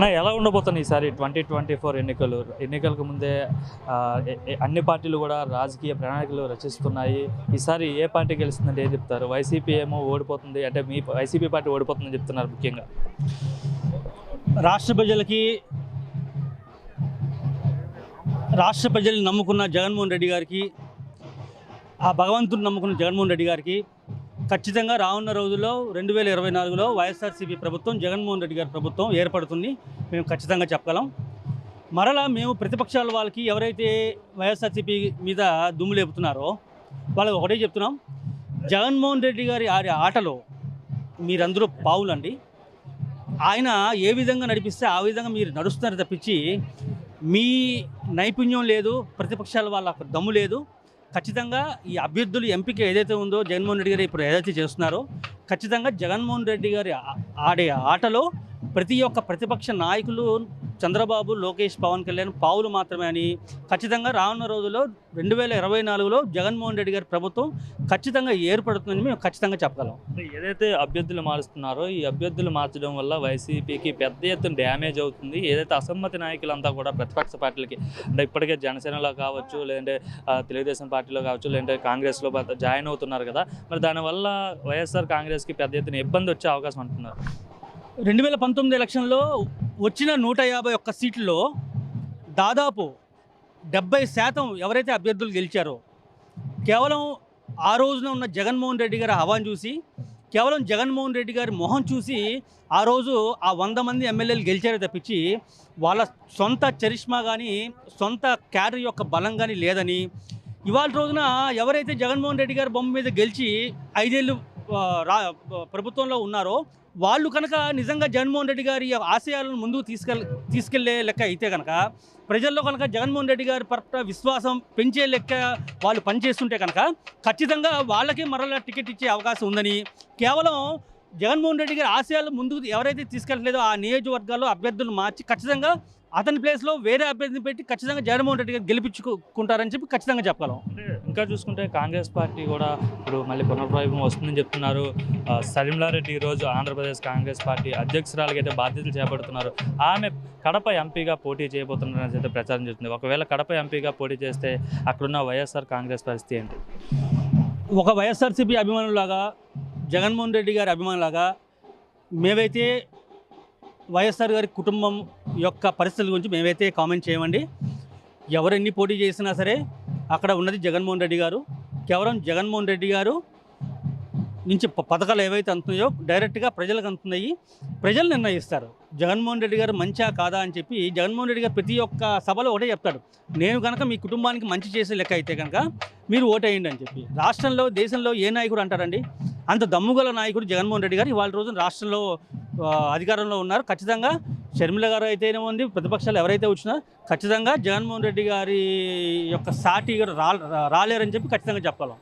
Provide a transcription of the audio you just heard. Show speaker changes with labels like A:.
A: అన్న ఎలా ఉండబోతున్నాయి ఈసారి 2024 ఎన్నికలకు ముందే అన్ని పార్టీలు కూడా రాజకీయ ప్రణాళికలు రచిస్తున్నాయి. ఈసారి ఏ పార్టీ గెలుస్తుందంటే ఏం చెప్తారు? వైసీపీ ఏమో ఓడిపోతుంది అంటే మీ వైసీపీ పార్టీ ఓడిపోతుందని చెప్తున్నారు. ముఖ్యంగా
B: రాష్ట్ర ప్రజలు నమ్ముకున్న జగన్మోహన్ రెడ్డి గారికి, ఆ భగవంతుని నమ్ముకున్న జగన్మోహన్ రెడ్డి గారికి ఖచ్చితంగా రానున్న రోజుల్లో 2024లో వైఎస్ఆర్సీపీ ప్రభుత్వం, జగన్మోహన్ రెడ్డి గారి ప్రభుత్వం ఏర్పడుతుంది మేము ఖచ్చితంగా చెప్పగలం. మరలా మేము ప్రతిపక్షాల వాళ్ళకి ఎవరైతే వైఎస్ఆర్సీపీ మీద దుమ్ము లేపుతున్నారో వాళ్ళకి ఒకటే చెప్తున్నాం, జగన్మోహన్ రెడ్డి గారి ఆటలో మీరందరూ పావులండి. ఆయన ఏ విధంగా నడిపిస్తే ఆ విధంగా మీరు నడుస్తున్నారు తప్పించి మీ నైపుణ్యం లేదు, ప్రతిపక్షాల వాళ్ళ దమ్ము లేదు. ఖచ్చితంగా ఈ అభ్యర్థులు ఎంపిక ఏదైతే ఉందో జగన్మోహన్ రెడ్డి గారు ఇప్పుడు ఏదైతే చేస్తున్నారో ఖచ్చితంగా జగన్మోహన్ రెడ్డి గారి ఆడే ఆటలో ప్రతి ఒక్క ప్రతిపక్ష నాయకులు చంద్రబాబు, లోకేష్, పవన్ కళ్యాణ్ పావులు మాత్రమే అని ఖచ్చితంగా రానున్న రోజుల్లో 2024లో జగన్మోహన్ రెడ్డి గారి ప్రభుత్వం ఖచ్చితంగా ఏర్పడుతుందని మేము ఖచ్చితంగా చెప్పగలం.
A: ఏదైతే అభ్యర్థులు మారుస్తున్నారో ఈ అభ్యర్థులు మార్చడం వల్ల వైసీపీకి పెద్ద ఎత్తున డ్యామేజ్ అవుతుంది. ఏదైతే అసమ్మతి నాయకులంతా కూడా ప్రతిపక్ష పార్టీలకి అంటే ఇప్పటికే జనసేనలో కావచ్చు, లేదంటే తెలుగుదేశం పార్టీలో కావచ్చు, లేదంటే కాంగ్రెస్లో జాయిన్ అవుతున్నారు కదా, మరి దానివల్ల వైఎస్ఆర్ కాంగ్రెస్కి పెద్ద ఎత్తున ఇబ్బంది వచ్చే అవకాశం అంటున్నారు.
B: 2019 ఎలక్షన్లో వచ్చిన 151 సీట్లలో దాదాపు 70% ఎవరైతే అభ్యర్థులు గెలిచారో కేవలం ఆ రోజున ఉన్న జగన్మోహన్ రెడ్డి గారి హవాను చూసి, కేవలం జగన్మోహన్ రెడ్డి గారి మొహం చూసి ఆ రోజు ఆ 100 మంది ఎమ్మెల్యేలు గెలిచారో తప్పించి వాళ్ళ సొంత చరిష్మా కానీ, సొంత క్యాడర్ యొక్క బలం కానీ లేదని, ఇవాళ రోజున ఎవరైతే జగన్మోహన్ రెడ్డి గారి బొమ్మ మీద గెలిచి 5 ఏళ్ళు ప్రభుత్వంలో ఉన్నారో వాళ్ళు కనుక నిజంగా జగన్మోహన్ రెడ్డి గారి ఆశయాలను ముందుకు తీసుకెళ్లే లెక్క అయితే కనుక, ప్రజల్లో కనుక జగన్మోహన్ రెడ్డి గారి పట్ల విశ్వాసం పెంచే లెక్క వాళ్ళు పనిచేస్తుంటే కనుక ఖచ్చితంగా వాళ్ళకి మరలా టికెట్ ఇచ్చే అవకాశం ఉందని, కేవలం జగన్మోహన్ రెడ్డి గారి ఆశయాలు ముందుకు ఎవరైతే తీసుకెళ్ళలేదో ఆ నియోజకవర్గాల్లో అభ్యర్థులు మార్చి ఖచ్చితంగా అతని ప్లేస్లో వేరే అభ్యర్థిని పెట్టి ఖచ్చితంగా జగన్మోహన్ రెడ్డి గారు గెలిపించుకుంటారని చెప్పి ఖచ్చితంగా చెప్పగలం.
A: అంటే ఇంకా చూసుకుంటే కాంగ్రెస్ పార్టీ కూడా ఇప్పుడు మళ్ళీ పునర్ప్రయోగం వస్తుందని చెప్తున్నారు. సరిమ్లారెడ్డి ఈరోజు ఆంధ్రప్రదేశ్ కాంగ్రెస్ పార్టీ అధ్యక్షురాలుగా అయితే బాధ్యతలు చేపడుతున్నారు. ఆమె కడప ఎంపీగా పోటీ చేయబోతున్నారని అయితే ప్రచారం చేస్తుంది. ఒకవేళ కడప ఎంపీగా పోటీ చేస్తే అక్కడున్న వైఎస్ఆర్ కాంగ్రెస్ పరిస్థితి ఏంటి?
B: ఒక వైఎస్ఆర్సీపీ అభిమానులాగా, జగన్మోహన్ రెడ్డి గారి అభిమానులాగా మేమైతే వైఎస్ఆర్ గారి కుటుంబం యొక్క పరిస్థితుల గురించి మేమైతే కామెంట్ చేయమండి. ఎవరెన్ని పోటీ చేసినా సరే అక్కడ ఉన్నది జగన్మోహన్ రెడ్డి గారు. కేవలం జగన్మోహన్ రెడ్డి గారు నుంచి పథకాలు ఏవైతే అందుతున్నాయో డైరెక్ట్గా ప్రజలకు అందుతున్నాయి, ప్రజలు నిర్ణయిస్తారు జగన్మోహన్ రెడ్డి గారు మంచా కాదా అని చెప్పి. జగన్మోహన్ రెడ్డి గారు ప్రతి ఒక్క సభలో ఒకటే చెప్తాడు, నేను కనుక మీ కుటుంబానికి మంచి చేసే లెక్క అయితే కనుక మీరు ఓటేయండి అని చెప్పి. రాష్ట్రంలో, దేశంలో ఏ నాయకుడు అంటారండి అంత దమ్ముగల నాయకుడు జగన్మోహన్ రెడ్డి గారు ఇవాళ రోజున రాష్ట్రంలో అధికారంలో ఉన్నారు. ఖచ్చితంగా షర్మిల గారు అయితేనే ఉంది, ప్రతిపక్షాలు ఎవరైతే వచ్చినా ఖచ్చితంగా జగన్మోహన్ రెడ్డి గారి యొక్క సాటి రాలేరని చెప్పి ఖచ్చితంగా చెప్పగలం.